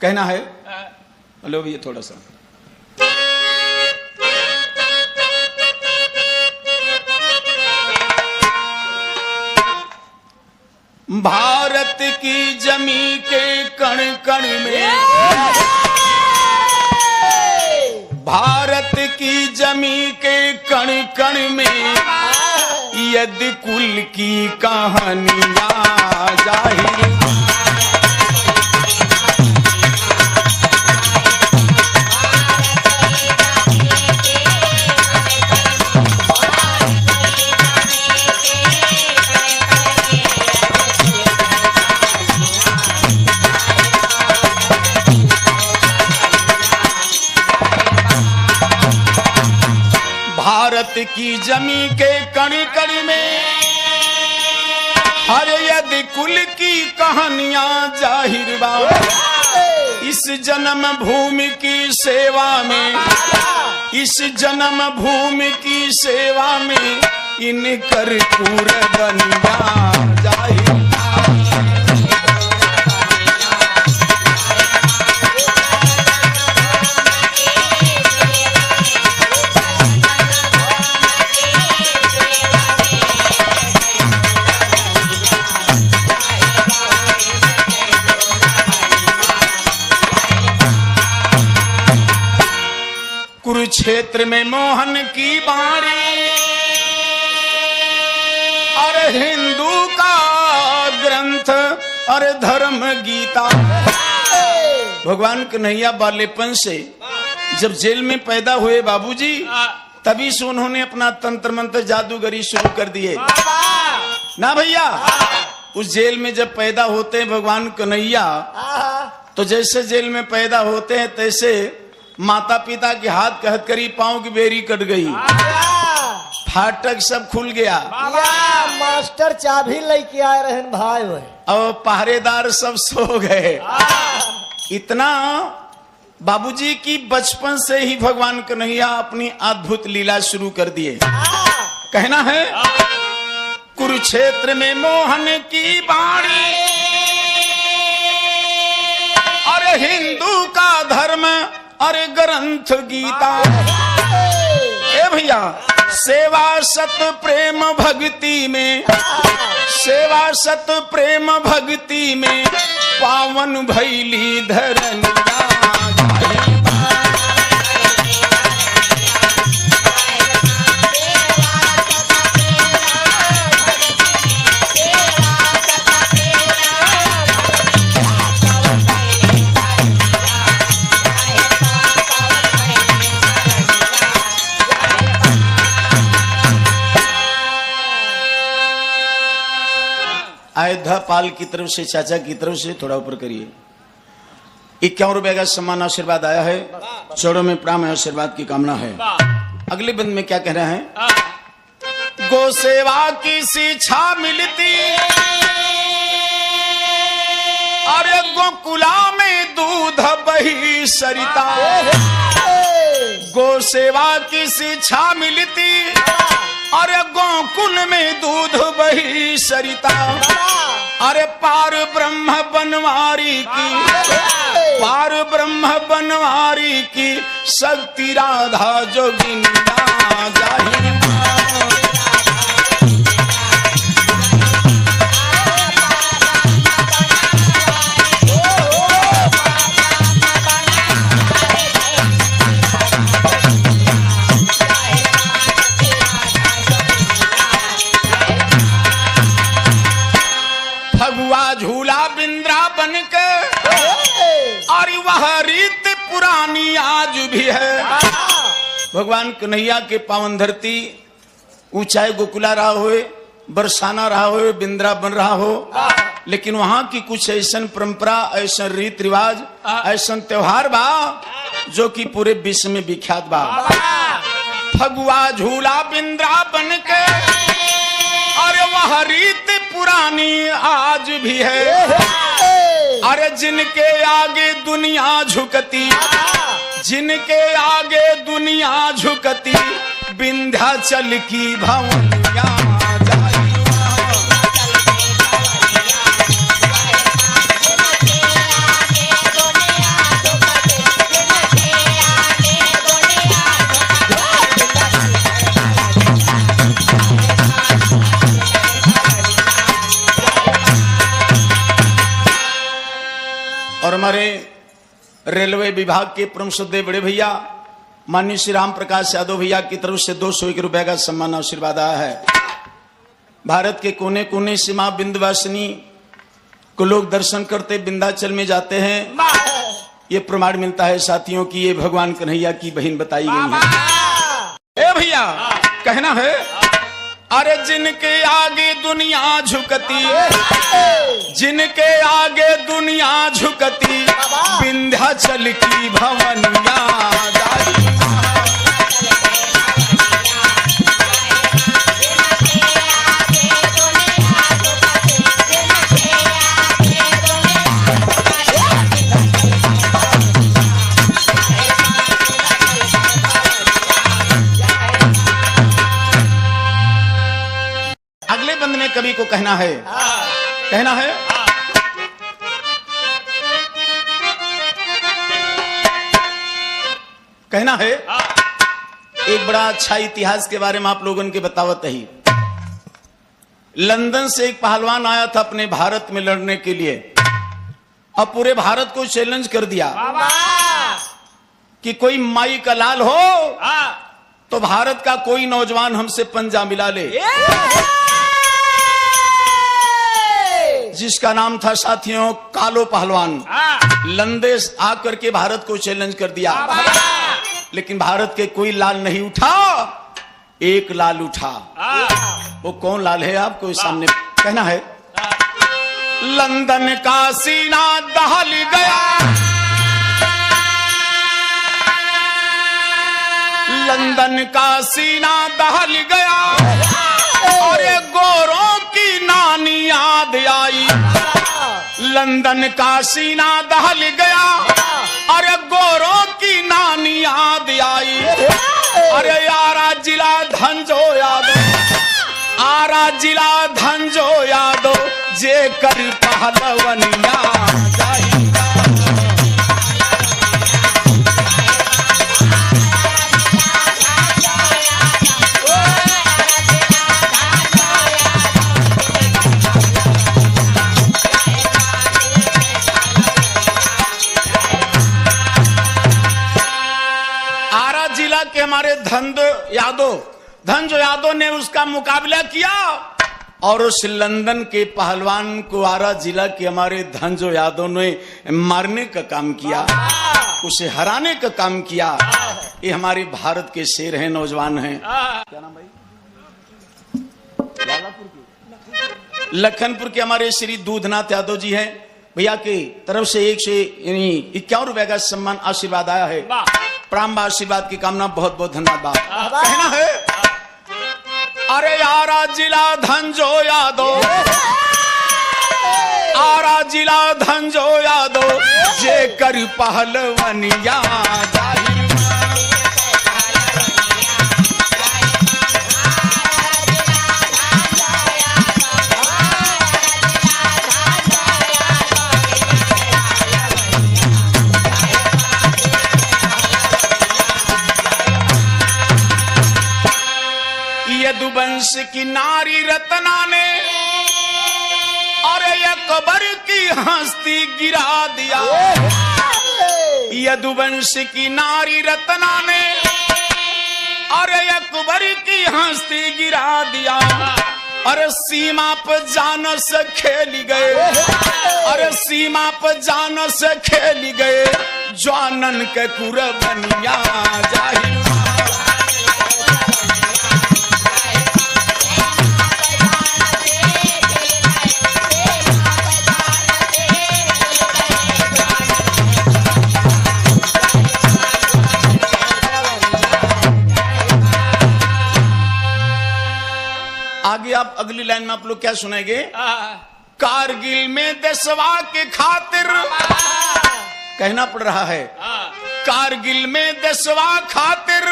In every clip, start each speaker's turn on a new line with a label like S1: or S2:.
S1: कहना है। हेलो भैया थोड़ा सा। भारत की जमी के कण कण में, भारत की जमी के कण कण में यदि कुल की कहानियां जाहिर, भारत की जमी के कण कण में हर यदि कुल की कहानियां जाहिर बा। इस जन्म भूमि की सेवा में, इस जन्म भूमि की सेवा में इनकर कुर्बानियां जाहिर। कुरुक्षेत्र में मोहन की बाणी, अरे हिंदू का ग्रंथ, अरे धर्म गीता। भगवान कन्हैया बालेपन से जब जेल में पैदा हुए बाबूजी, तभी से उन्होंने अपना तंत्र मंत्र जादूगरी शुरू कर दिए ना भैया। उस जेल में जब पैदा होते हैं भगवान कन्हैया, तो जैसे जेल में पैदा होते हैं तैसे माता पिता के हाथ के हथकड़ी, पांव की बेरी कट गई, फाटक सब खुल गया,
S2: मास्टर चाबी लेके आए रहन भाई।
S1: और पहरेदार सब सो गए। इतना बाबूजी की बचपन से ही भगवान कन्हैया अपनी अद्भुत लीला शुरू कर दिए। कहना है कुरुक्षेत्र में मोहन की बाणी, अरे हिंदू का धर्म, अरे ग्रंथ गीता। ए भैया सेवा सत प्रेम भक्ति में, सेवा सत प्रेम भक्ति में पावन भैली धरनिया। अयोध्या पाल की तरफ से, चाचा की तरफ से थोड़ा ऊपर करिए। 51 रुपए का सम्मान आशीर्वाद आया है। चौड़ों में प्राण आशीर्वाद की कामना है। अगले बंद में क्या कह रहे हैं? गो सेवा की शिक्षा मिलती, अरे गोकुला में दूध बही सरिता। गो सेवा की शिक्षा मिलती, अरे गोकुल में दूध बही सरिता। अरे पार ब्रह्म बनवारी की, पार ब्रह्म बनवारी की शक्ति राधा जोगिनिया जाहिर। फगुआ झूला वृंदावन के, और वह रीत पुरानी आज भी है। भगवान कन्हैया के पावन धरती, ऊंचाई गोकुला रहा हो, बरसाना रहा हो, वृंदावन रहा हो, लेकिन वहां की कुछ ऐसा परंपरा, ऐसा रीत रिवाज, ऐसा त्योहार बा जो कि पूरे विश्व में विख्यात बा। फगुआ झूला वृंदावन के, अरे वह रीत पुरानी आज भी है। अरे जिनके आगे दुनिया झुकती, जिनके आगे दुनिया झुकती, विंध्याचल की भवनिया हमारे रेलवे विभाग के परम श्रद्धेय बड़े भैया माननीय श्री राम प्रकाश यादव भैया की तरफ से 201 रुपए का सम्मान आशीर्वाद आया है। भारत के कोने कोने से मां विंध्यवासिनी को लोग दर्शन करते विंध्याचल में जाते हैं। ये प्रमाण मिलता है साथियों की ये भगवान कन्हैया की बहन बताई गई है। ए भैया कहना है, अरे जिनके आगे दुनिया झुकती, जिनके आगे दुनिया झुकती, विंध्याचल की भवनिया कवि को कहना है, कहना है, कहना है। एक बड़ा अच्छा इतिहास के बारे में आप लोगों के बतावत ही। लंदन से एक पहलवान आया था अपने भारत में लड़ने के लिए। अब पूरे भारत को चैलेंज कर दिया कि कोई माई का लाल हो तो भारत का कोई नौजवान हमसे पंजा मिला ले। जिसका नाम था साथियों कालो पहलवान। लंदन आकर के भारत को चैलेंज कर दिया, लेकिन भारत के कोई लाल नहीं उठा। एक लाल उठा। वो कौन लाल है आपको सामने कहना है। लंदन का सीना दहल गया, लंदन का सीना दहल गया, अरे गोरों की नानी याद आई। लंदन का सीना दहल गया, अरे गोरों की नानी याद आई। अरे आरा जिला धंजो यादो, आरा जिला धंजो यादो, जे कर पहलवनिया जाई। के हमारे धंजो यादव ने उसका मुकाबला किया और उस लंदन के पहलवान को आरा जिला के हमारे धंजो यादव ने मारने का काम किया, उसे हराने का काम किया। ये हमारे भारत के शेर हैं, नौजवान हैं। क्या नाम भाई? लखनपुर के हमारे श्री दूधनाथ यादव जी हैं। भैया की तरफ से 151 रुपए का सम्मान आशीर्वाद आया है। प्रारंभ आशीर्वाद की कामना, बहुत बहुत धन्यवाद। कहना है, अरे आरा जिला धंजो यादो, आरा जिला धंजो यादो, जे कर पहलवनिया जाई। यदुवंश की नारी रत्ना ने और अकबर की हस्ती गिरा दिया। यदुवंश की नारी रत्ना ने और अकबर की हस्ती गिरा दिया। अरे सीमा पर जान से खेली गए, अरे सीमा पर जान से खेली गए, जवानन के कुर्बानियां जाहिर। आगे आप अगली लाइन में आप लोग क्या सुनेंगे? कारगिल में देशवा के खातिर कहना पड़ रहा है। कारगिल में देशवा खातिर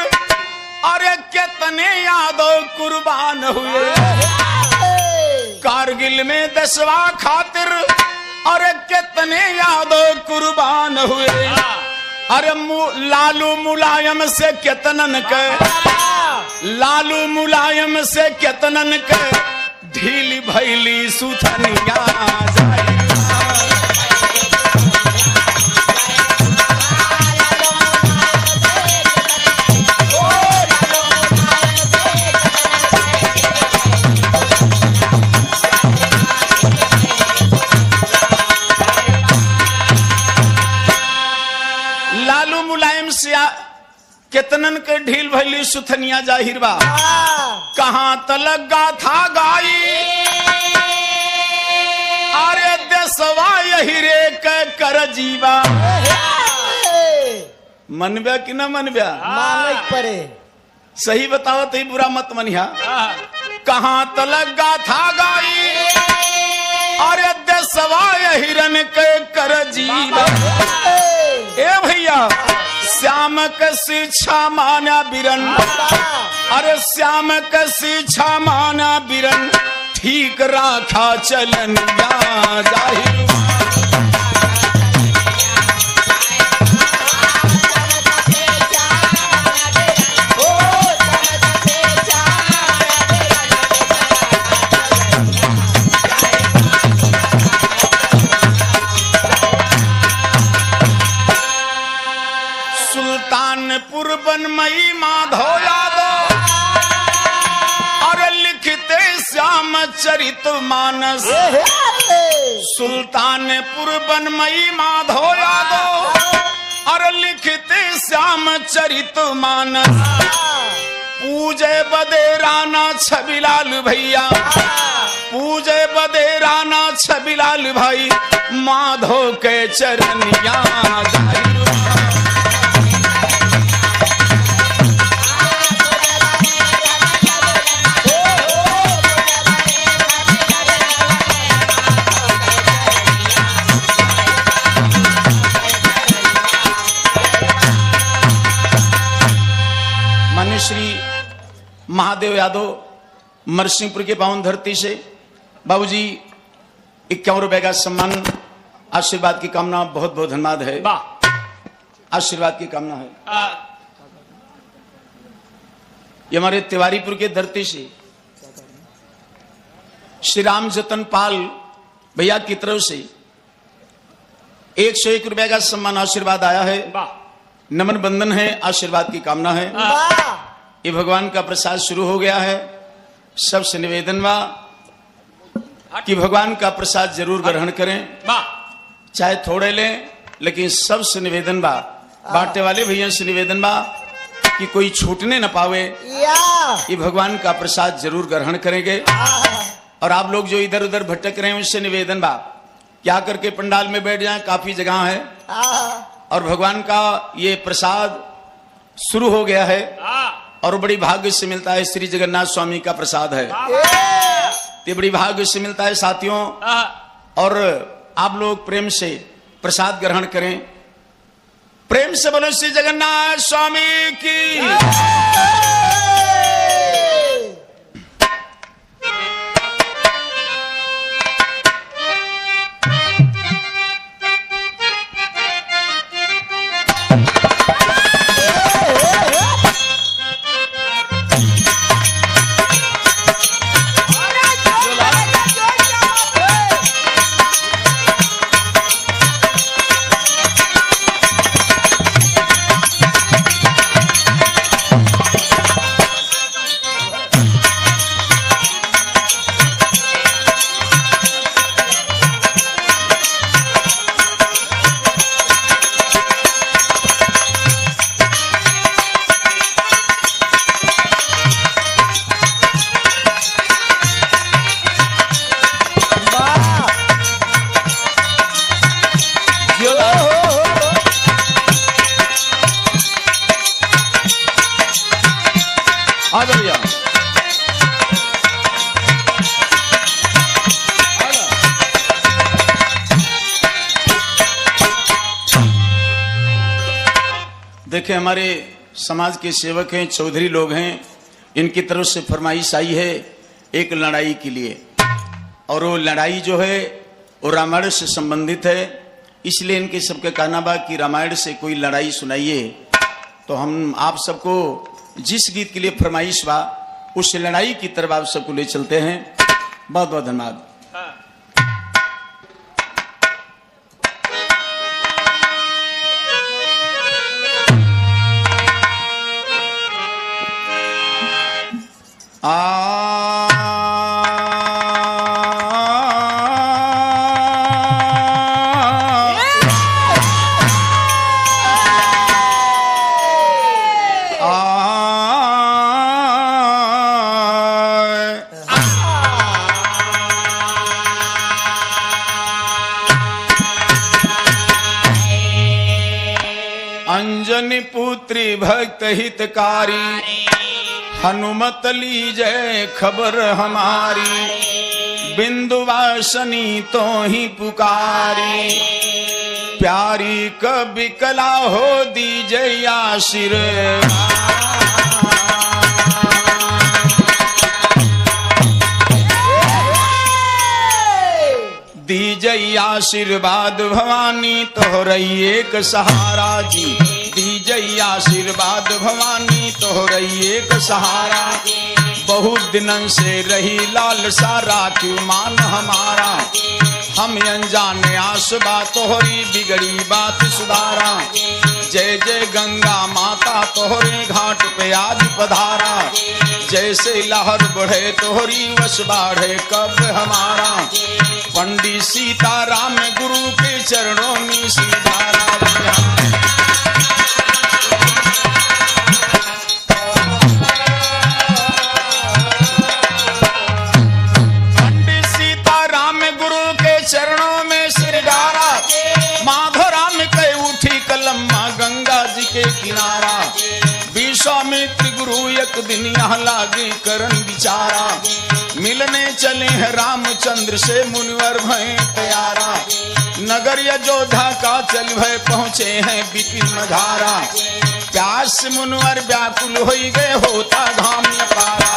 S1: अरे कितने यादव कुर्बान हुए। कारगिल में देशवा खातिर अरे कितने यादव कुर्बान हुए। अरे लालू मुलायम से कितनन के, लालू मुलायम से कितनन के ढीली भैली सुथनिया जाई। सुथनिया जाहिर बा
S2: हाँ।
S1: कहाँ तलक गाथा गाई अरे देसवा यही रे कर जीवा मनब्या कि न मनब्या
S2: मालिक पड़े
S1: सही बताओ तो बुरा मत मनिया कहाँ तलक गाथा गाई अरे देसवा हिरन के कर जीवा ए भैया श्याम के शिक्षा माना बिरन अरे श्याम के शिक्षा माना बिरन ठीक राखा चलन जाहिर सुल्तानपुर बनमई माधव यादव और लिखते श्याम चरित मानस सुल्तानपुर बनमई माधव यादव और लिखते श्याम चरित मानस पूजे बदे राणा छबिलाल भैया पूजे बदे राणा छबिलाल भाई माधव के चरनिया श्री महादेव यादव मरसिंहपुर के पावन धरती से बाबूजी 51 रुपए का सम्मान आशीर्वाद की कामना बहुत बहुत धन्यवाद है आशीर्वाद की कामना है ये हमारे तिवारीपुर के धरती से श्री राम जतन पाल भैया की तरफ से 101 रुपए का सम्मान आशीर्वाद आया है नमन बंधन है आशीर्वाद की कामना है ये भगवान का प्रसाद शुरू हो गया है सबसे निवेदन बा कि भगवान का प्रसाद जरूर ग्रहण करें चाहे थोड़े लें लेकिन सबसे निवेदन बा बांटने वाले भैया से निवेदन बा कि कोई छूटने न पावे ये भगवान का प्रसाद जरूर ग्रहण करेंगे और आप लोग जो इधर उधर भटक रहे हैं उससे निवेदन बा क्या करके पंडाल में बैठ जाएं काफी जगह है और भगवान का ये प्रसाद शुरू हो गया है और बड़ी भाग्य से मिलता है श्री जगन्नाथ स्वामी का प्रसाद है ये बड़ी भाग्य से मिलता है साथियों और आप लोग प्रेम से प्रसाद ग्रहण करें प्रेम से बोलो श्री जगन्नाथ स्वामी की देखें हमारे समाज के सेवक हैं चौधरी लोग हैं इनकी तरफ से फरमाइश आई है एक लड़ाई के लिए और वो लड़ाई जो है वो रामायण से संबंधित है इसलिए इनके सबके कहना बा कि रामायण से कोई लड़ाई सुनाइए तो हम आप सबको जिस गीत के लिए फरमाइश बा उस लड़ाई की तरफ आप सबको ले चलते हैं बहुत बहुत धन्यवाद अंजनी पुत्री भक्त हितकारी, हनुमत लीजय खबर हमारी, बिंदुवासनी तो ही पुकारी, प्यारी कभी कला हो दीजय आशीर्वाद। दीजय आशीर्वाद भवानी तोहरई एक सहारा जी, दीजय आशीर्वाद भवानी तोहरई एक सहारा, बहुत दिनन से रही लालसा राखी मान हमारा, हम अनजाने आसबा तोहरी बिगड़ी बात सुधारा, जय जय गंगा माता तोहरे घाट पे आज पधारा, जैसे लहर बढ़े तोहरी वश बाढ़े कब हमारा, पंडित सीताराम गुरु के चरणों में सीधारा। पंडित सीताराम गुरु के चरणों में सिर डारा, माधोराम के उठी कलम माँ गंगा जी के किनारा, विश्वामित्र गुरु एक दिन यहाँ लागे करन बिचारा, मिलने चले हैं रामचंद्र से मुनिवर भय तैयारा, नगर अयोध्या का चल भय पहुँचे हैं विपिन मझारा, प्यास मुनिवर व्याकुल हो गए होता धाम पारा।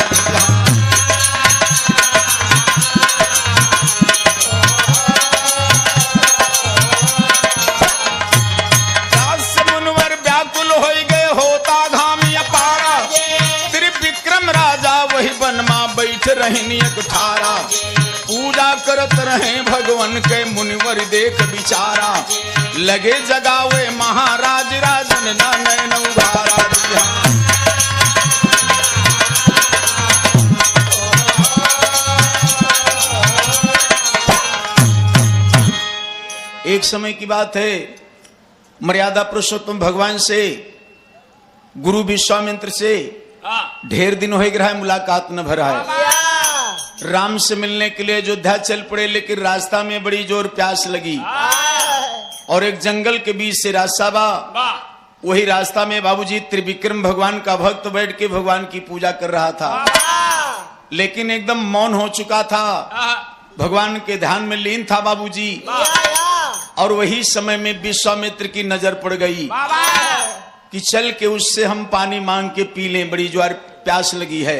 S1: बैठ रहनी एक ठारा, पूजा करत रहे भगवान के मुनिवर देख बिचारा, लगे जगावे महाराज राजन ना नैन उधारा। एक समय की बात है, मर्यादा पुरुषोत्तम भगवान से गुरु विश्वामित्र से ढेर दिन हो गया है, मुलाकात न भरा है। राम से मिलने के लिए अयोध्या चल पड़े, लेकिन रास्ता में बड़ी जोर प्यास लगी और एक जंगल के बीच से रास्ता बा, वही रास्ता में बाबूजी त्रिविक्रम भगवान का भक्त बैठ के भगवान की पूजा कर रहा था, लेकिन एकदम मौन हो चुका था, भगवान के ध्यान में लीन था बाबूजी। और वही समय में विश्वामित्र की नजर पड़ गई कि चल के उससे हम पानी मांग के पी लें, बड़ी जोर प्यास लगी है।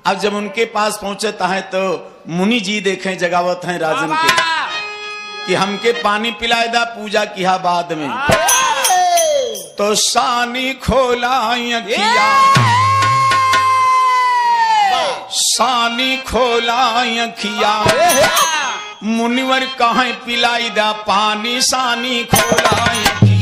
S1: अब जब उनके पास पहुंचता है तो मुनि जी देखें जगावत हैं राजन के कि हमके पानी पिलाए दा, पूजा किया बाद में। तो सानी खोला अखिया, सानी खोला अखिया, मुनिवर कहाँ पिलाई दा पानी, सानी खोला अखिया।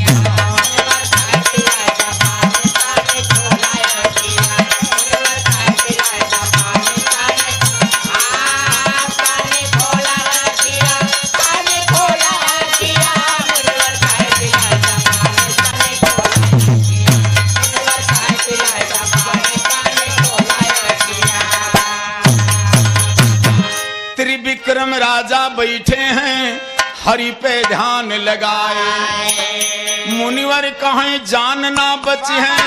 S1: त्रिविक्रम राजा बैठे हैं हरि पे ध्यान लगाए, मुनिवर कहीं जान ना बचे हैं,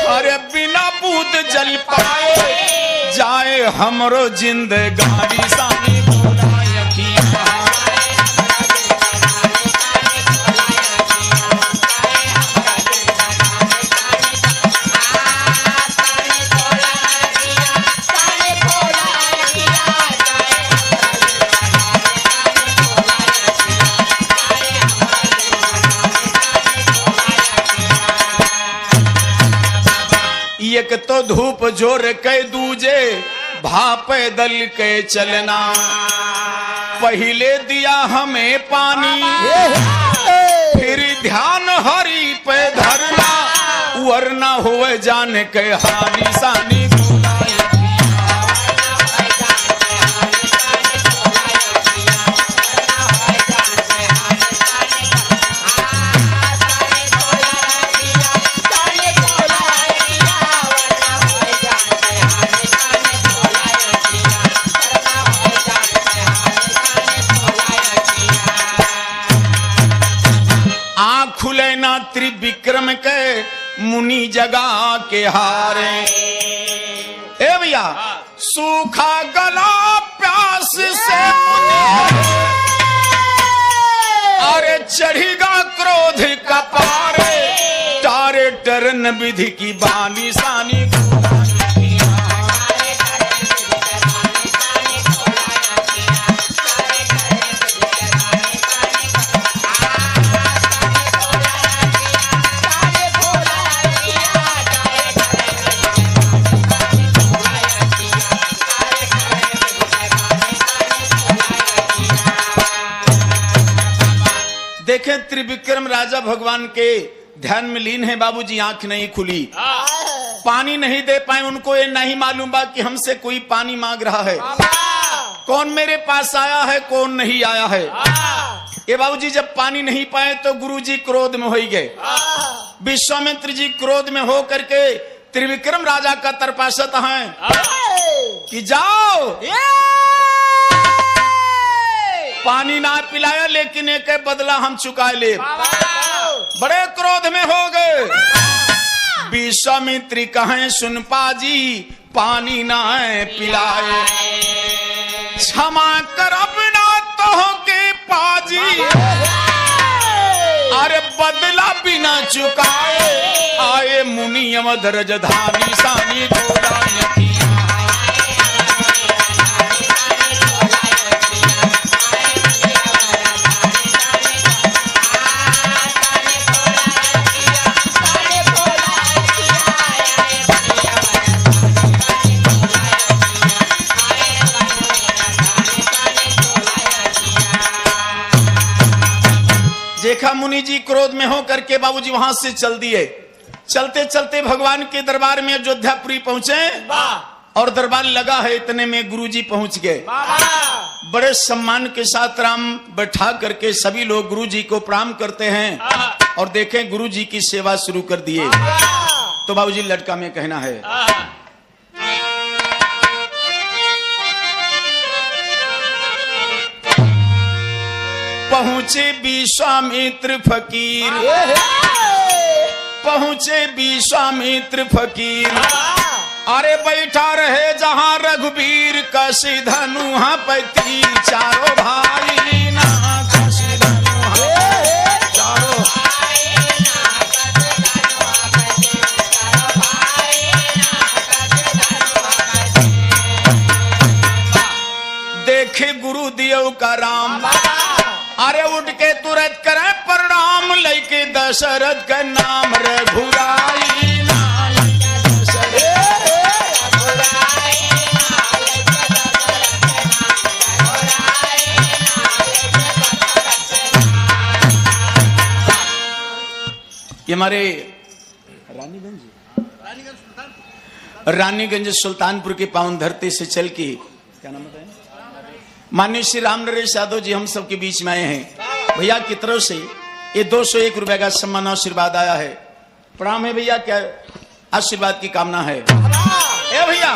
S1: अरे बिना बूंद जल पाए, जाए हमरो जिंदगानी सानी खोला अखिया। एक तो धूप जोर के दूजे भाप दल के चलना, पहले दिया हमें पानी फिर ध्यान हरि पे धरना, वरना हुए जाने के हानि सानी। मुनि जगा के हारे। ए भैया सूखा गला प्यास से अरे चढ़ेगा क्रोध का पारे, तारे टरन विधि की बानी सानी। देखें त्रिविक्रम राजा भगवान के ध्यान में लीन है बाबूजी, आंख नहीं खुली, पानी नहीं दे पाए। उनको ये नहीं मालूम बा कि हमसे कोई पानी मांग रहा है, कौन मेरे पास आया है कौन नहीं आया है। ये बाबूजी जब पानी नहीं पाए तो गुरुजी क्रोध में हो गए। विश्वामित्र जी क्रोध में हो करके त्रिविक्रम राजा का तरपासत है कि जाओ पानी ना पिलाया लेकिन एक बदला हम चुका ले। बड़े क्रोध में हो गए। विश्वामित्री कहें सुन पाजी पानी ना पिलाए, क्षमा कर अपना तो के पाजी, अरे बदला बिना चुकाए। आए मुनि अवध रजधानी सानी डोला यकी। देखा मुनि जी क्रोध में हो करके बाबूजी वहां से चल दिए। चलते चलते भगवान के दरबार में अयोध्यापुरी पहुंचे और दरबार लगा है, इतने में गुरुजी पहुंच गए। बड़े सम्मान के साथ राम बैठा करके सभी लोग गुरुजी को प्रणाम करते हैं और देखें गुरुजी की सेवा शुरू कर दिए। तो बाबूजी लटका में कहना है पहुंचे विश्वामित्र फकीर, पहुंचे विश्वामित्र फकीर, अरे बैठा रहे जहां रघुवीर, कसी धनु पति चारों भाई ना, कसी धनु चारों देखे गुरु दियो का राम, अरे उठ के तुरंत करे प्रणाम, लेके दशरथ का नाम रघुराई ना, ये हमारे रानीगंज सुल्तानपुर के पावन धरती से चल के क्या नाम है माननीय श्री राम नरेश यादव जी हम सबके बीच में आए हैं। भैया की तरफ से ये 201 रुपए का सम्मान आशीर्वाद आया है। प्रणाम है भैया, क्या आशीर्वाद की कामना है। ए भैया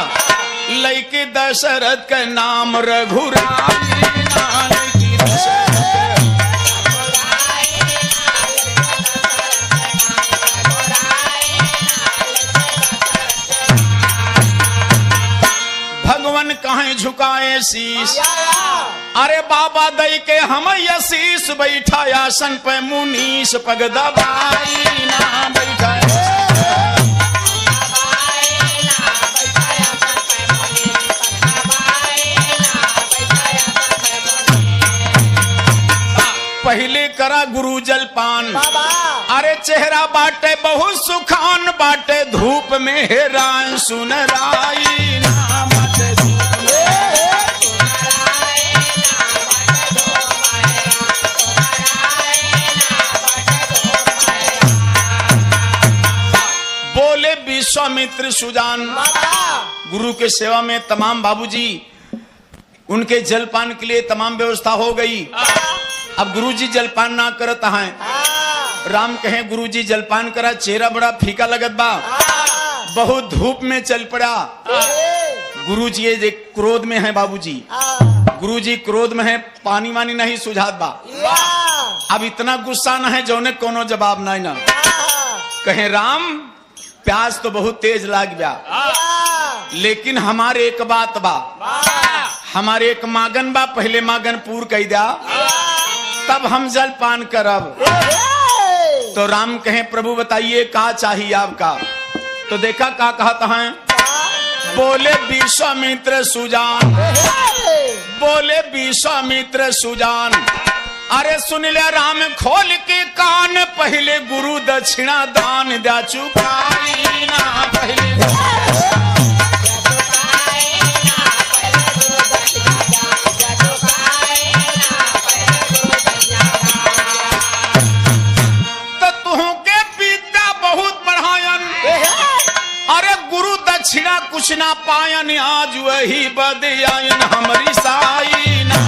S1: लइके दशरथ का नाम रघुराई, भगवान कहें झुकाए शीश, अरे बाबा दई के हम यशीष, बैठा आसन पे मुनीश पग दबाई ना, बैठा पहले करा गुरु जलपान, अरे चेहरा बाटे बहुत सुखान, बाटे धूप में हेरान सुनराई ना, बोले विश्वामित्र सुजान। गुरु के सेवा में तमाम बाबूजी उनके जलपान के लिए तमाम व्यवस्था हो गई। अब गुरुजी जलपान ना करता है, राम कहे गुरुजी जलपान करा, चेहरा बड़ा फीका लगत बा, बहुत धूप में चल पड़ा। गुरुजी ये क्रोध में है बाबूजी, गुरुजी क्रोध में है, पानी वानी नहीं सुझात बा। अब इतना गुस्सा न है जौने कोनो जवाब नहीं ना, कहे राम प्यास तो बहुत तेज लाग गया, लेकिन हमारे एक बात बा, हमारे एक मागन बा, पहले मागन पूर कह दिया तब हम जलपान करब। तो राम कहें प्रभु बताइए क्या चाहिए आपका। तो देखा क्या कहता है, बोले विश्वामित्र सुजान, बोले विश्वामित्र सुजान, अरे सुन ले राम खोल के कान, पहले गुरु दक्षिणा दान द्या चुकाई ना पहले। तो तुहों के विद्या बहुत बढ़ायन, अरे गुरु दक्षिणा कुछ ना पायन, आज वही बदयायन हमारी साई ना।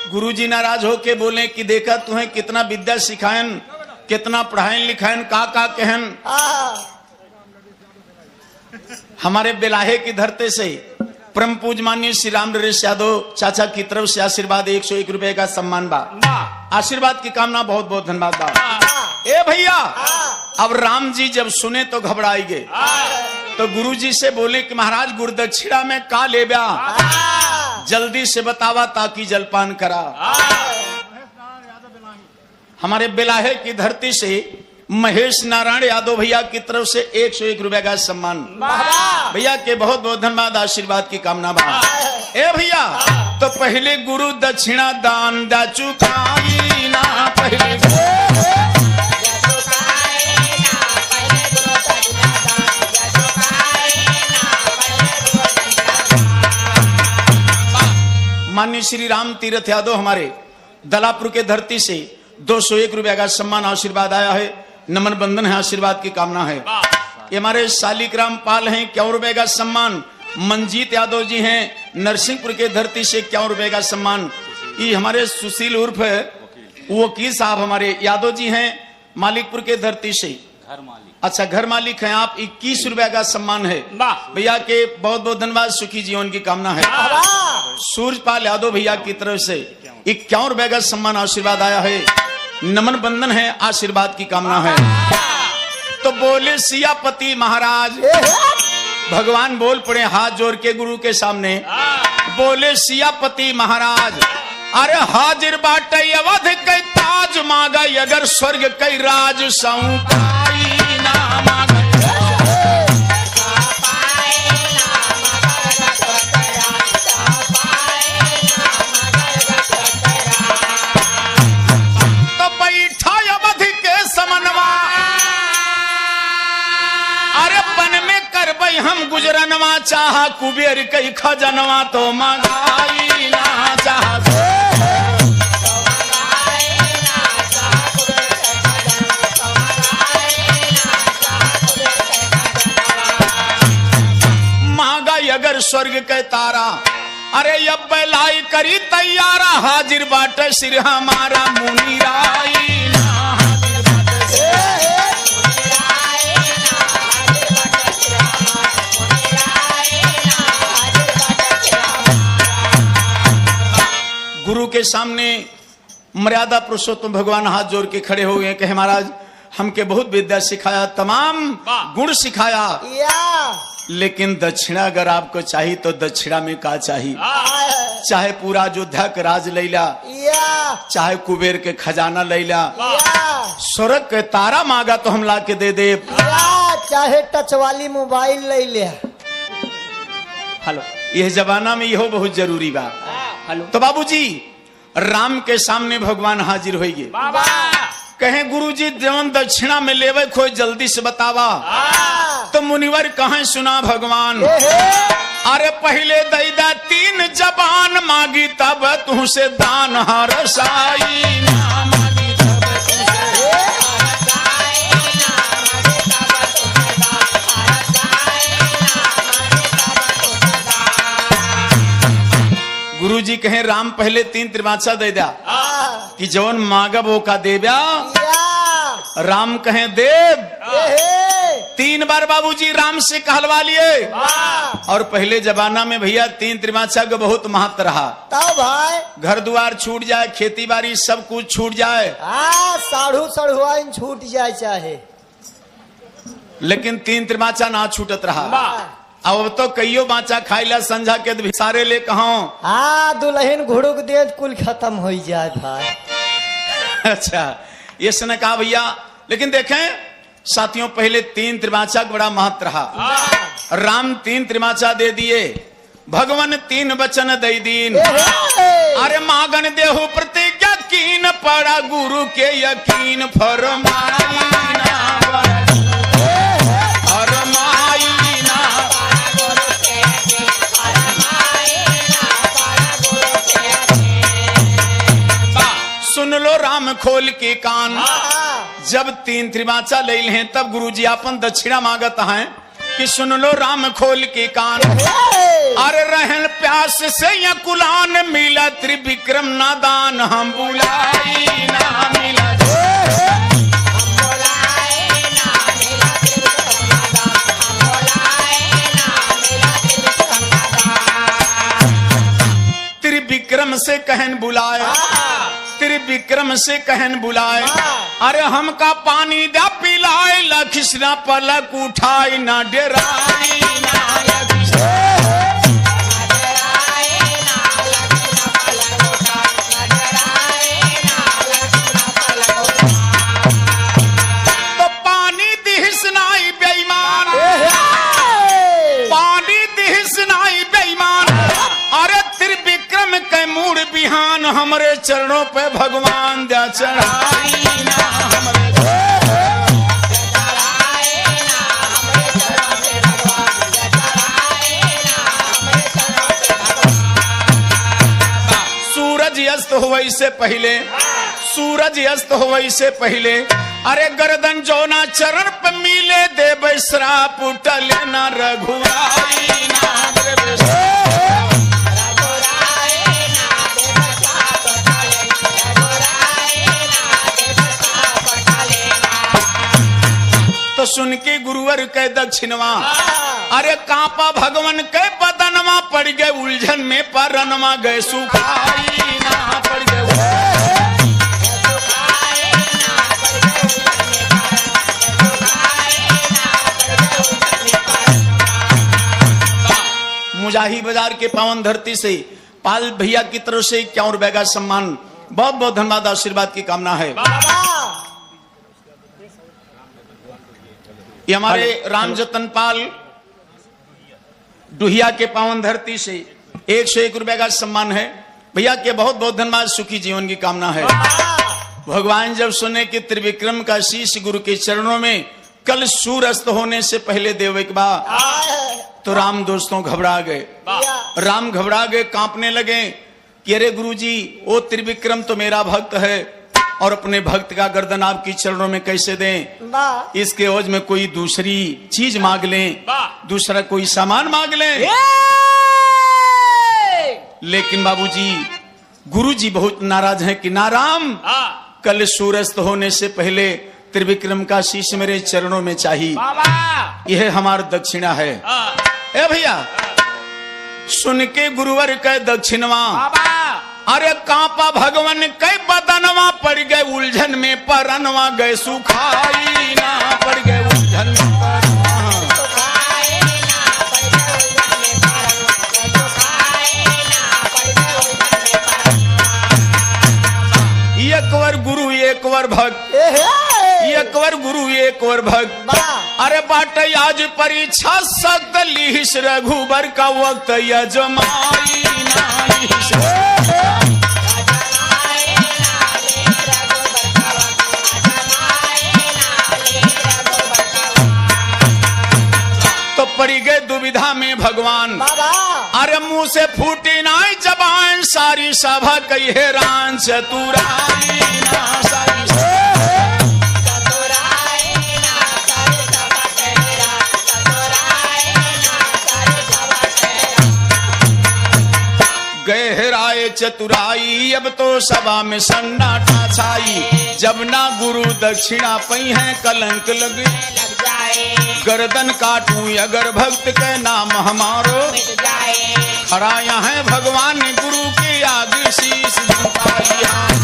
S1: गुरुजी नाराज होके बोले कि देखा तुम्हें कितना विद्या सिखायन, कितना पढ़ायन लिखायन, का कहन। हमारे बेलाहे की धरते से परम पूज माननीय श्री राम नरेश यादव चाचा की तरफ से आशीर्वाद 101 रुपए का सम्मान बा। आशीर्वाद की कामना बहुत बहुत धन्यवाद बा। ए भैया, अब राम जी जब सुने तो घबराई गए, तो गुरुजी से बोले कि महाराज गुरुदक्षिणा में का ले ब्या, जल्दी से बतावा ताकि जलपान करा। हमारे बेलाहे की धरती से महेश नारायण यादव भैया की तरफ से 101 रुपए का सम्मान, भैया के बहुत बहुत धन्यवाद, आशीर्वाद की कामना बा। ए भैया, तो पहले गुरु दक्षिणा दान दा चुकाई ना पहले। माननीय श्री राम तीर्थ यादव हमारे दलापुर के धरती से 201 रुपए का सम्मान आशीर्वाद आया है, नमन बंधन है, आशीर्वाद की कामना है। ये हमारे शालिग्राम पाल हैं, 51 रुपए का सम्मान। मंजीत यादव जी हैं नरसिंहपुर के धरती से 51 रुपए का सम्मान। ये हमारे सुशील उर्फ वकील साहब हमारे यादव जी हैं मालिकपुर के धरती से, अच्छा घर मालिक हैं आप, 21 रुपए का सम्मान है। भैया के बहुत बहुत धन्यवाद, सुखी जीवन की कामना है। सूरजपाल यादव भैया की तरफ से 51 रुपए का सम्मान आशीर्वाद आया है, नमन बंधन है, आशीर्वाद की कामना है। तो बोले सियापति महाराज, भगवान बोल पड़े हाथ जोड़ के गुरु के सामने, बोले सियापति महाराज, अरे हाजिर बाटे अवध कई ताज मांगा, अगर स्वर्ग कई राज सौंपाई ना मांगा। तो बैठा अवध के समनवा, अरे बन में करबई हम गुजरनवा, चाहा कुबेर कई खजनवा तो मंगाई ना चाह। अगर स्वर्ग के तारा, अरे अब लाई करी तैयारा, हाजिर बाटे सिर हमारा मुनिराई ना। गुरु के सामने मर्यादा पुरुषोत्तम भगवान हाथ जोड़ के खड़े हो गए, कहे महाराज हमके बहुत विद्या सिखाया, तमाम गुण सिखाया, लेकिन दक्षिणा अगर आपको चाहिए तो दक्षिणा में का चाहिए, चाहे पूरा अयोध्या का राज लैला, चाहे कुबेर के खजाना लैला, स्वर्ग के तारा मांगा तो हम ला के दे दे,
S2: चाहे टच वाली मोबाइल ले ले।
S1: हेलो, यह जमाना में यहो बहुत जरूरी बा। हेलो, तो बाबूजी राम के सामने भगवान हाजिर होइए, कहें गुरुजी जवन दक्षिणा में लेवे कोई जल्दी से बतावा। तो मुनिवर कहें सुना भगवान, अरे पहले दैदा 3 जबान मांगी तब तुझसे दान हरसाई ना मांगी तब गुरुजी कहें राम पहले 3 त्रिमाचा दे दिया कि जवन मांगब वो का देव्या। राम कहें देव, 3 बार बाबूजी राम से कहलवा लिए, और पहले जमाना में भैया 3 त्रिमाचा का बहुत महत्व रहा।
S2: तब भाई
S1: घर द्वार छूट जाए, खेती बाड़ी सब कुछ छूट जाए,
S2: साढ़ू सढ़ुआइन छूट जाए चाहे,
S1: लेकिन 3 त्रिमाचा ना छूटत रहा। अब तो कईयो बाचा खाइला संझा के भी सारे ले कहो
S2: दुल्हन घुड़ुक दे कुल खत्म हो जाए भाई।
S1: अच्छा, ये ने कहा भैया, लेकिन देखें साथियों, पहले 3 त्रिमाचा का बड़ा महत्व रहा। राम 3 त्रिमाचा दे दिए, भगवान 3 वचन दे दीन। अरे मागन देहु प्रतिज्ञा कीन, पड़ा गुरु के यकीन फरमाई ना सुन लो राम खोल के कान। जब 3 त्रिमाचा ले हैं तब गुरुजी अपन दक्षिणा मांगत हैं कि सुन लो राम खोल के कान। अरे रहन प्यास से या कुलान, मिला त्रिविक्रम नादान, हम बुलाई ना मिला। त्रिविक्रम से कहन बुलाए, त्रिविक्रम से कहन बुलाए। अरे हमका पानी दा पिलाए, लखिसना पलक उठाई ना डराई ना। तो पानी दिहसनाई बेईमान, पानी दिहसनाई बेईमान। अरे त्रिविक्रम के मूड बिहान, हमरे चरणों पे भगवान जा चढ़ाई ना हमरे। सूरज अस्त होवे से पहले, सूरज अस्त होवे से पहले, अरे गर्दन जोना चरण पे मिले, देव श्राप टले ना रघुराई ना। तो सुन के गुरुवर के दक्षिणवा, अरे कांपा भगवान के बदनवा, पड़ गए उलझन में परनवा, गए सुखाई ना पड़ गए। मुजाही बाजार के पावन धरती से पाल भैया की तरफ से 51 रुपए का सम्मान, बहुत बहुत धन्यवाद, आशीर्वाद की कामना है। ये हमारे राम जतन पाल डुहिया के पावन धरती से 101 रुपए का सम्मान है। भैया के बहुत बहुत धन्यवाद, सुखी जीवन की कामना है। भगवान जब सुने कि त्रिविक्रम का शीश गुरु के चरणों में कल सूर्यास्त होने से पहले देवे के बाद, तो राम दोस्तों घबरा गए, राम घबरा गए, कांपने लगे कि अरे गुरुजी, वो त्रिविक्रम तो मेरा भक्त है और अपने भक्त का गर्दन आपकी चरणों में कैसे दें? इसके एवज में कोई दूसरी चीज मांग लें, दूसरा कोई सामान मांग लें। लेकिन बाबूजी, गुरुजी बहुत नाराज हैं कि नाराम, कल सूर्यास्त होने से पहले त्रिविक्रम का शीश मेरे चरणों में चाहिए, यह हमारा दक्षिणा है। ए भैया, सुन के गुरुवर के दक्षिणवा, अरे कांपा भगवान के बदनवा, पड़ गए उलझन में परनवा, गए सुखाई ना पड़ गए उलझन में परनवा। एक वर गुरु एक वर भक्त, एक वर गुरु एक वर भक्त। अरे बाट आज परीक्षा सख्त, लिहिस रघुबर का वक्त, यजमाई ना लिहिस। तो पड़ी गए दुविधा में भगवान, अरे मुंह से फूटी नाई जबान, सारी सभा कही हैरान, चतुराई ना सारी गहराए चतुराई, अब तो सभा में सन्नाटा छाई, जब ना गुरु दक्षिणा पई है कलंक लग जाए। गर्दन काटूं अगर भक्त के नाम हमारो, खड़ा यहाँ भगवान गुरु के आगे शीश झुकाई है।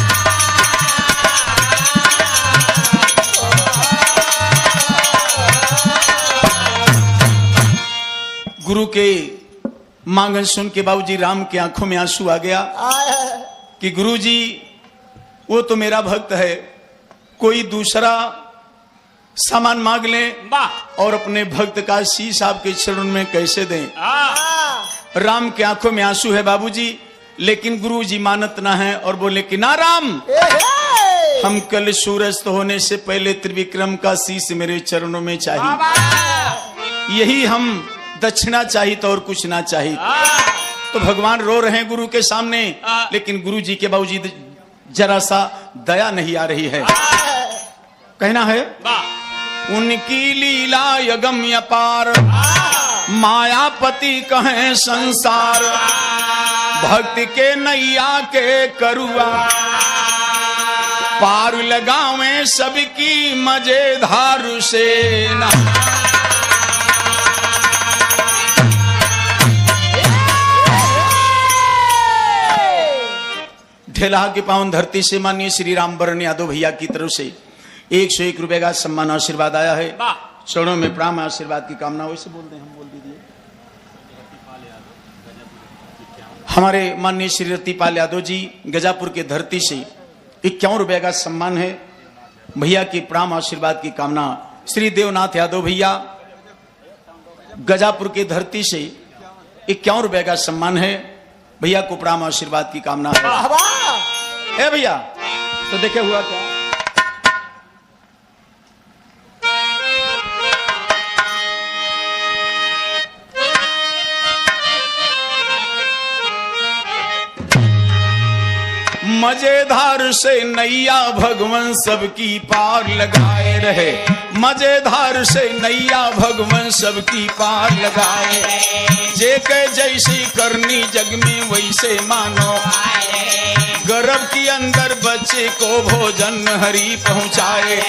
S1: गुरु के मांगन सुन के बाबूजी राम के आंखों में आंसू आ गया कि गुरुजी वो तो मेरा भक्त है, कोई दूसरा सामान मांग ले और अपने भक्त का शीश आपके चरण में कैसे दें। राम के आंखों में आंसू है बाबूजी, लेकिन गुरुजी मानत ना है और बोले कि ना राम, हम कल सूरज होने से पहले त्रिविक्रम का शीश मेरे चरणों में चाहिए, यही हम दक्षिणा चाहिए तो और कुछ ना चाहिए। तो भगवान रो रहे हैं गुरु के सामने, लेकिन गुरु जी के बाबूजी जरा सा दया नहीं आ रही है। कहना है उनकी लीला यगम अपार, मायापति कहें संसार, भक्ति के नैया के करुआ, पार लगावें सबकी मजेदार से ना। ढेला की पावन धरती से माननीय श्री राम वरण यादव भैया की तरफ से 101 रुपए का सम्मान आशीर्वाद आया है। चरणों में प्रणाम, आशीर्वाद की कामना। वैसे बोल दें, हम बोल दीजिए। हमारे माननीय श्री रतिपाल यादव जी गजापुर के धरती से 51 रुपए का सम्मान है। भैया की प्रणाम, आशीर्वाद की कामना। श्री देवनाथ यादव भैया गजापुर की धरती से 51 रुपए का सम्मान है। भैया को प्रणाम, आशीर्वाद की कामना है। ए भैया तो देखे हुआ क्या मजेदार से नैया भगवान सबकी पार लगाए रहे, मजेदार से नैया भगवान सबकी पार लगाए, जे के जैसी करनी जग में वैसे मानो, गर्भ के अंदर बच्चे को भोजन हरि पहुँचाए,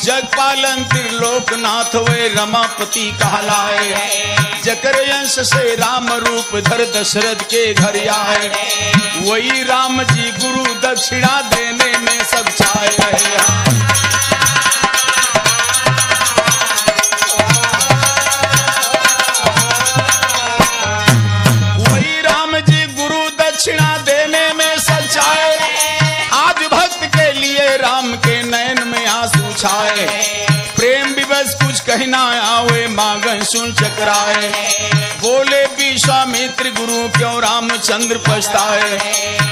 S1: जग पालन त्रिलोकनाथ वे रमापति कहलाए, जकर अंश से राम रूप धर दशरथ के घर आए, वही राम जी गुरु दक्षिणा देने में सब छाए रहे। वही राम जी गुरु दक्षिणा देने में सब छाए, आज भक्त के लिए राम के नयन में आंसू छाए, प्रेम विवश कुछ कहना आवे मांगन सुन चकराए, बोले विश्वामित्र गुरु क्यों रामचंद्र पछताए,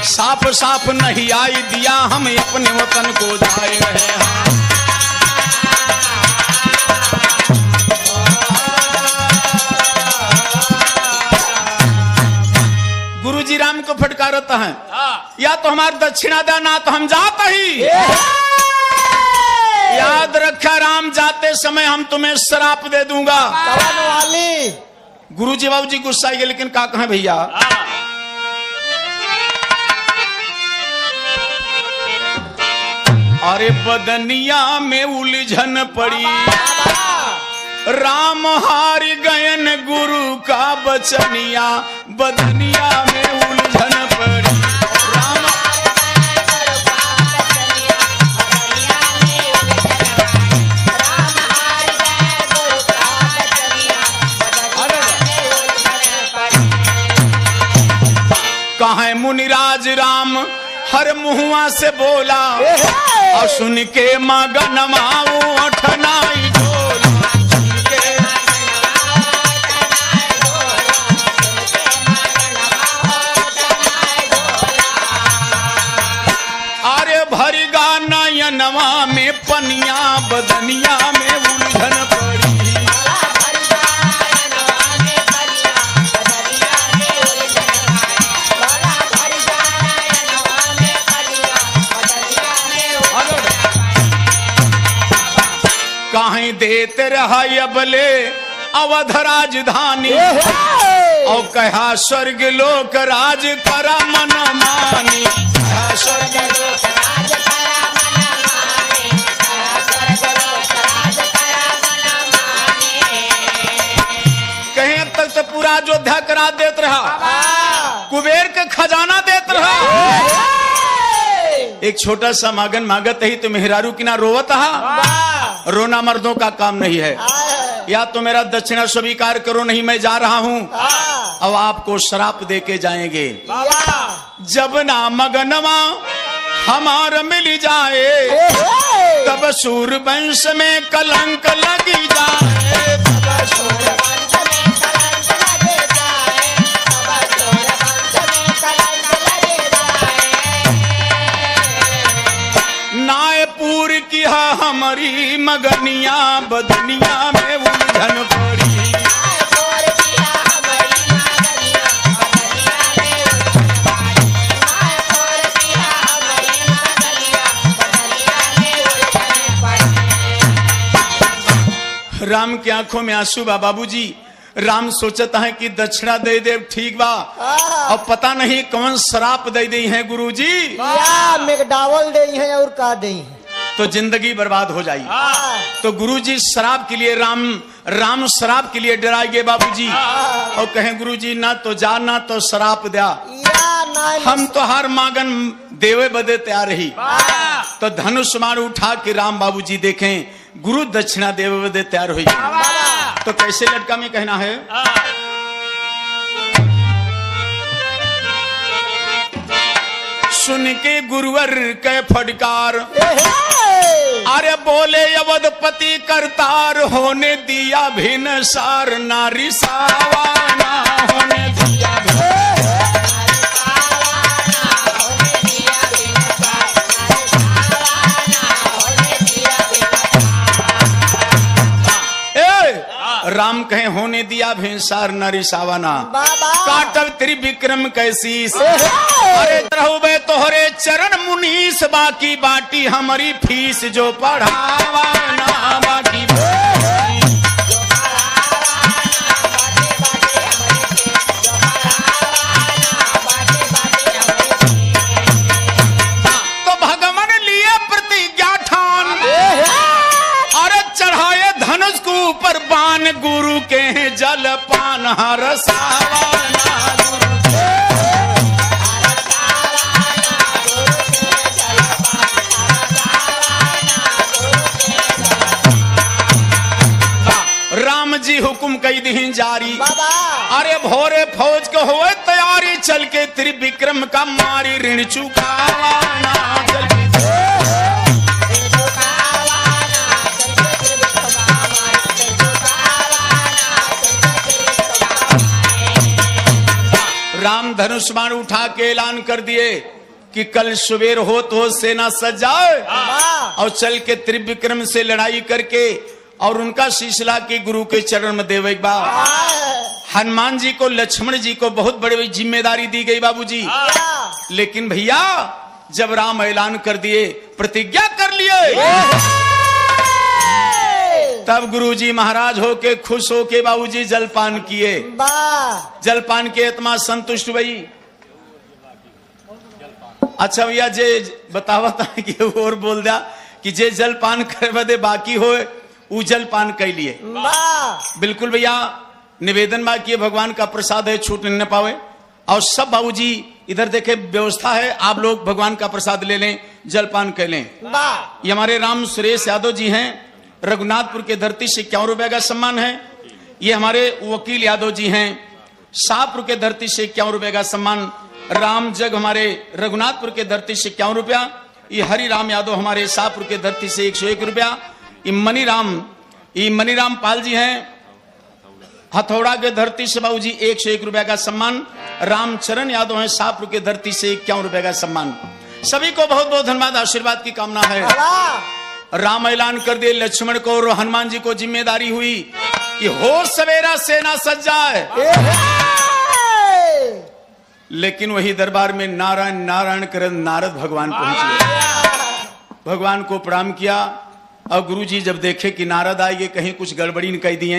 S1: साफ साफ नहीं आई दिया हम अपने वतन को जाए रहे। गुरु जी राम को फटकारता है, या तो हमारी दक्षिणा देना तो हम जाते ही, याद रखा राम जाते समय हम तुम्हें श्राप दे दूंगा। गुरु जी बाबू जी गुस्सा गए, लेकिन क्या कहें भैया, अरे बदनिया में उलझन पड़ी, राम हार गयन गुरु का बचनिया, बदनिया में उलझन पड़ी, राम कहाँ मुनिराज राम हर मुहुआ से बोला, और सुन के मगनमाऊ अठनाई डोला, अरे भरगा नयनवा में पनिया, बदनिया में उलझन पड़ी, कहीं देते रहा यबले अवध राजधानी, और कहा स्वर्ग लोक राज करा मन मानी, स्वर्ग लोक राज करा मन मानी, जवाहरात देत रहा, कुबेर के खजाना देत रहा। एक छोटा सा मागन मांगत ही तो मेहरारू की ना रोवत हा। रोना मर्दों का काम नहीं है। या तो मेरा दक्षिणा स्वीकार करो, नहीं मैं जा रहा हूँ। अब आपको शराप दे के जाएंगे। जब ना मगनवा हमार मिल जाए, तब सूरवंश में कलंक लगी जाए। नायपुर की हमारी मगनिया बदनिया में उलझन पड़ी। राम की आंखों में आंसू बा। बाबूजी राम सोचता है कि दक्षिणा दे दे ठीक बा, अब पता नहीं कौन शराप दे दी है गुरुजी,
S2: मैकडावल दे हैं और का दे हैं,
S1: तो जिंदगी बर्बाद हो जाएगी। तो गुरुजी शराब के लिए राम शराब के लिए डराएंगे बाबूजी, और कहें गुरुजी ना तो जा ना तो शराप दिया, हम तो हर मांगन देवे बदे तैयार रही। तो धनुष मार उठा के राम बाबूजी देखें गुरु दक्षिणा देवे बदे तैयार हुई। तो कैसे लटका में कहना है, सुन के गुरुवर के फटकार, अरे बोले अवधपति करतार, होने दिया भिन्न सार, नारी सावाना होने दिया राम कहे होने दिया भेंसार नारी सावाना, काटब त्रिविक्रम कैसीस, अरे रहूबे तोहरे चरण मुनीस, बाकी बाटी हमारी फीस जो पढ़ावाना बाकी। तो भगवान लिए प्रतिज्ञा ठान, अरे चढ़ाए धनुष को ऊपर बान, गुरु के जलपान हर सावाना। राम जी हुकुम कई दी जारी, अरे भोरे फौज को हुए तैयारी, चल के त्रिविक्रम का मारी ऋण चुकावाना। राम धनुष बाण उठा के ऐलान कर दिए कि कल सुबेर हो तो सेना सज जाए, और चल के त्रिविक्रम से लड़ाई करके और उनका शीशला के गुरु के चरण में देवे। हनुमान जी को लक्ष्मण जी को बहुत बड़ी जिम्मेदारी दी गई बाबूजी, लेकिन भैया जब राम ऐलान कर दिए प्रतिज्ञा कर लिए, तब गुरुजी महाराज होके खुश होके बाबूजी जलपान किए। जलपान के आत्मा संतुष्ट हुई। अच्छा भैया जे बतावता है कि और बोल दिया कि जे जलपान करे बदे बाकी हो उ जलपान कर लिए। बिल्कुल भैया निवेदन बाकी भगवान का प्रसाद है, छूट नहीं पावे। और सब बाबूजी इधर देखे व्यवस्था है, आप लोग भगवान का प्रसाद ले लें, जलपान कर लें। ये हमारे राम सुरेश यादव जी हैं, रघुनाथपुर के धरती से 51 रुपए का सम्मान है। ये हमारे वकील यादव जी हैं, शाहपुर के धरती से 51 रुपए का सम्मान। राम जग हमारे रघुनाथपुर के धरती से 51 रुपया। ये हरि राम यादव हमारे शाहपुर के धरती से 101 रुपया। ये मनीराम पाल जी हैं, हथौड़ा के धरती से बाबू जी 101 रुपया का सम्मान। रामचरण यादव हैं, शाहपुर के धरती से 51 रुपए का सम्मान। सभी को बहुत बहुत धन्यवाद, आशीर्वाद की कामना है। राम ऐलान कर दिए, लक्ष्मण को और हनुमान जी को जिम्मेदारी हुई कि हो सवेरा सेना सज जाए। लेकिन वही दरबार में नारायण नारायण कर नारद भगवान पहुंचे। भगवान को प्रणाम किया और गुरुजी जब देखे कि नारद आएंगे कहीं कुछ गड़बड़ी न कह दिए,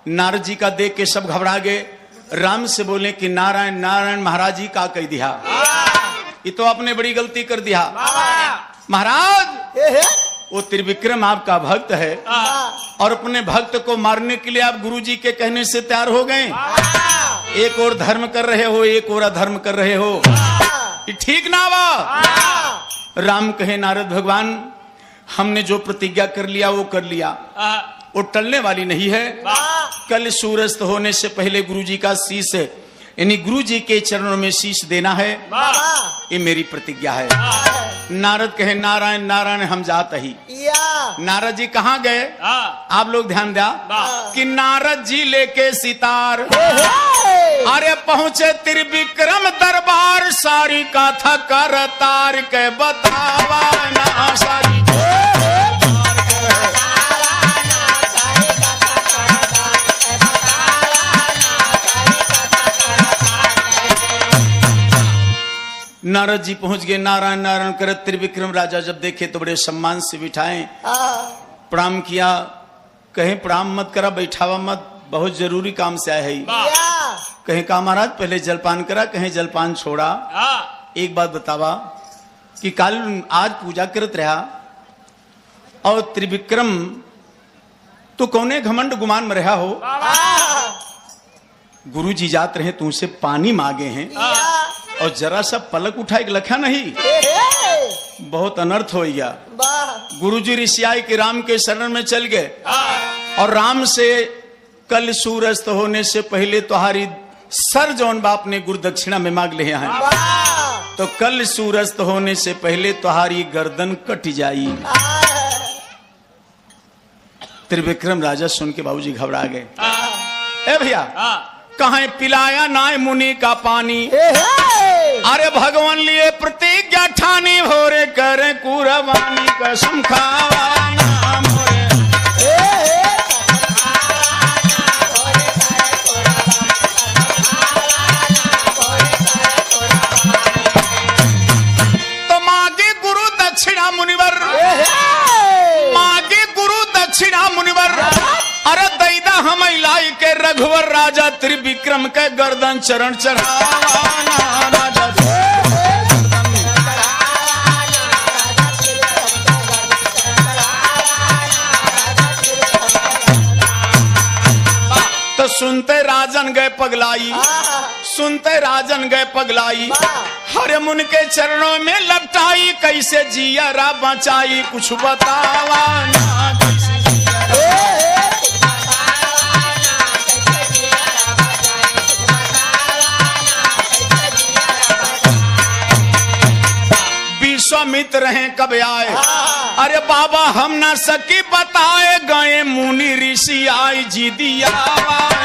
S1: नारद जी का देख के सब घबरा गए। राम से बोले कि नारायण नारायण महाराज जी का कह दिया, ये तो आपने बड़ी गलती कर दिया। महाराज वो त्रिविक्रम आपका भक्त है और अपने भक्त को मारने के लिए आप गुरुजी के कहने से तैयार हो गए। एक और धर्म कर रहे हो, एक और अधर्म कर रहे हो, ये ठीक ना हुआ। राम कहे नारद भगवान, हमने जो प्रतिज्ञा कर लिया वो कर लिया, वो टलने वाली नहीं है। कल सूरज होने से पहले गुरुजी का शीश, यानी गुरुजी के चरणों में शीश देना है, ये मेरी प्रतिज्ञा है। नारद कहे नारायण नारायण हम जात ही। नारद जी कहाँ गए? आप लोग ध्यान दिया कि नारद जी लेके सितार अरे पहुंचे त्रिविक्रम दरबार, सारी कथा कर तार के बतावा ना सारी। नारद जी पहुंच गए, नारायण नारायण कर। त्रिविक्रम राजा जब देखे तो बड़े सम्मान से बिठाए, प्रणाम किया। कहीं प्रणाम मत करा, बैठावा मत, बहुत जरूरी काम से आए है। कहीं कहा महाराज पहले जलपान करा, कहीं जलपान छोड़ा। एक बात बतावा कि कल आज पूजा करत रहा और त्रिविक्रम तो कौने घमंड गुमान में रहा हो। गुरु जी जात रहे तुमसे पानी मांगे हैं और जरा सा पलक उठा एक लखा नहीं, बहुत अनर्थ हो गया। गुरुजी ऋषियाई के राम के शरण में चल गए और राम से कल सूरज होने से पहले तुम्हारी सर जौन बाप ने गुरु दक्षिणा में मांग ले हैं, तो कल सूरज होने से पहले तुम्हारी गर्दन कट जाई। त्रिविक्रम राजा सुन के बाबूजी घबरा गए। ए भैया कहाँ पिलाया नाय मुनि का पानी, अरे भगवान लिए प्रतिज्ञा ठानी, भोरे करे कुरबानी कसम खावा नाम तो मागे गुरु दक्षिणा मुनिवर, मागे गुरु दक्षिणा मुनिवर, अरे दैदा हम लाई के रघुवर राजा त्रिविक्रम के गर्दन चरण चढ़ावा राजा। तो सुनते राजन गए पगलाई, सुनते राजन गए पगलाई, हरे मुन के चरणों में लपटाई, कैसे जिया बचाई कुछ बतावा ना। विश्वामित्र हैं कब आए, अरे बाबा हम ना सकी बताए, गए मुनि ऋषि आई जी दिया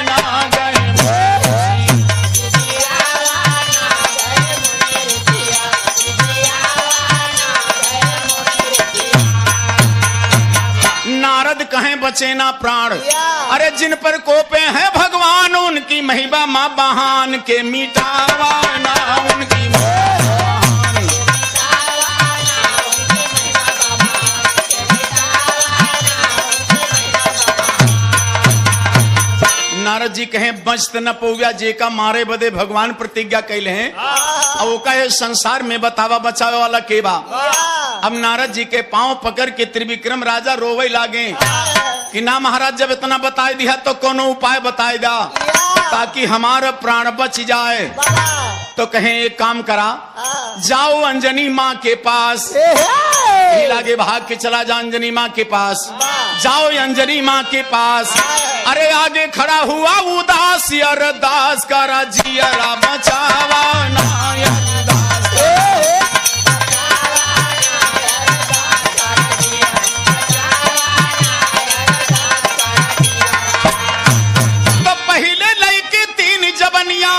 S1: ना गए। नारद कहें बचे ना प्राण, अरे जिन पर कोपे हैं भगवान, उनकी महिमा माँ बहान के मिटावा ना उनकी। नारद जी कहें बचत न पौया, जे का मारे बदे भगवान प्रतिज्ञा कैले हैं, अब वो कहे संसार में बतावा बचावे वाला के बा। अब नारद जी के पांव पकड़ के त्रिविक्रम राजा रोवे लागे कि ना महाराज जब इतना बता दिया तो कोनो उपाय बताए दा ताकि हमारा प्राण बच जाए। तो कहें एक काम करा, जाओ अंजनी माँ के पास, लागे भाग के चला जा अंजनी माँ के पास, जाओ अंजनी माँ के पास। अरे आगे खड़ा हुआ उदास, अरदास करा जियरा बचावा ना तो पहले लईकी तीन जबनिया,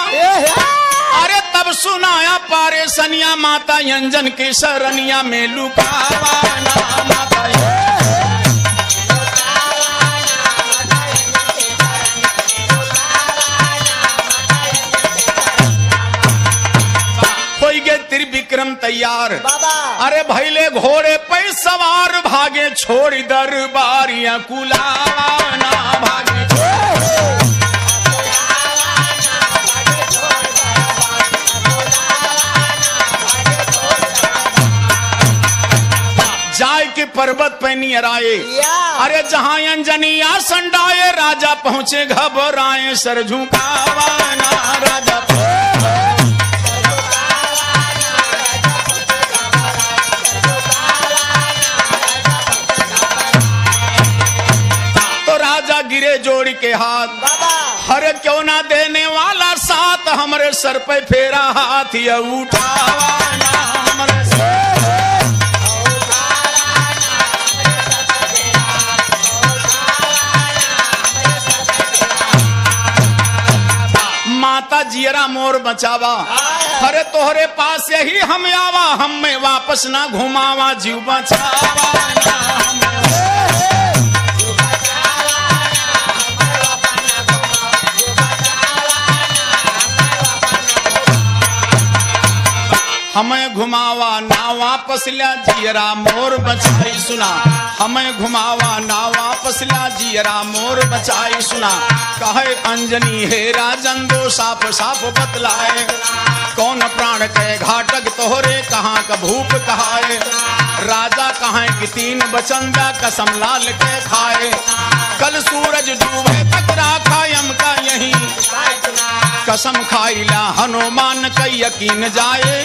S1: अरे तब सुनाया पारे सनिया, माता अंजन के शरणिया में लुकावा ना माता। त्रिविक्रम तैयार, अरे भैले घोड़े पे सवार, भागे छोड़ दरबारियां कुलावा ना भागे। जाय के पर्वत पे नियर आए। अरे जहां अंजनी आसन डाये राजा पहुंचे घबराए, सर झुकावा ना राजा तो राजा गिरे जोड़ के हाथ, हरे क्यों ना देने वाला साथ, हमरे सर पे फेरा हाथ ये उठावा ना हमरे माता जियरा मोर बचावा, हरे तोहरे पास यही हम आवा, हम में वापस ना घुमावा, जीव बचावा ना हमें घुमावा ना वापस ला जियरा मोर बचाई सुना, हमें घुमावा ना वापस ला जियरा मोर बचाई सुना। कहे अंजनी हे राजन दो साफ साफ बतलाए, कौन प्राण के घाटक तोहरे कहाँ का भूप कहाए। राजा कहे कि 3 बचन दा कसम लाल के खाए, कल सूरज डूबे तक राखा यम का यही, कसम खाइला हनुमान का यकीन जाए,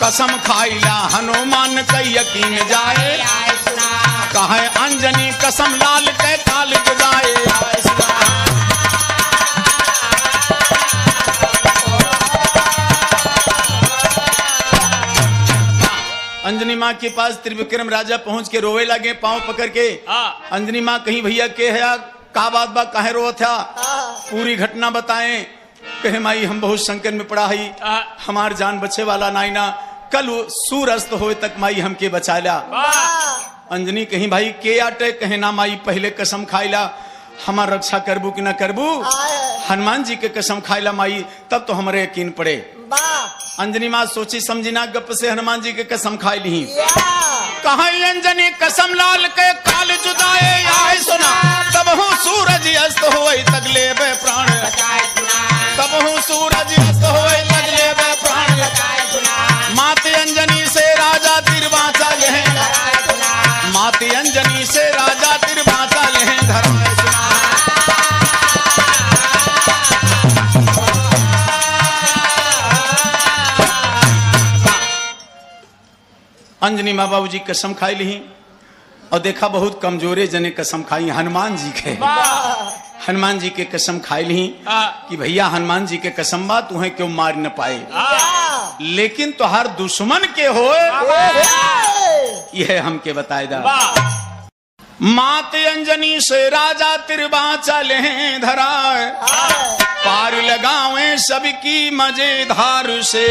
S1: कसम खाइला हनुमान का यकीन जाए। कहे अंजनी कसम लाल के काल जाए। अंजनी माँ के पास त्रिविक्रम राजा पहुंच के रोवे लगे पांव पकड़ के। अंजनी माँ कहीं भैया के है का बात बा काहे रो था, पूरी घटना बताएं। कहे माई हम बहुत संकट में पड़ा ही, हमार जान बचे वाला नाई ना, कल सूरस्त होए तक माई हमके बचाला। अंजनी कहीं भाई के आटे, कहे ना माई पहले कसम खाइला हमार रक्षा करबू कि ना करबू, हनुमान जी के कसम खाइला माई तब तो हमारे यकीन पड़े। अंजनी माँ सोची समझी ना गप से हनुमान जी के कसम खाई ली। कहा अंजनी कसम लाल के काल जुदाए आए सुना, तब हूँ सूरज अस्त होए तक लेबे प्राण, तब हूँ सूरज अस्त होए तक लेबे प्राण। माते अंजनी से राजा तिर बाँचा ले, माते अंजनी से राजा तिर बाँचा ले धर्म। अंजनी माँ बाबू जी कसम खाई ली और देखा बहुत कमजोरे जने कसम खाई हनुमान जी के, हनुमान जी के कसम खाई ली कि भैया हनुमान जी के कसम बात तुम्हें क्यों मार न पाए, लेकिन तो हर दुश्मन के हो यह हमके बताए दा। माते अंजनी से राजा तिरबाचा ले धरा, पार लगावे सबकी मजेदार से।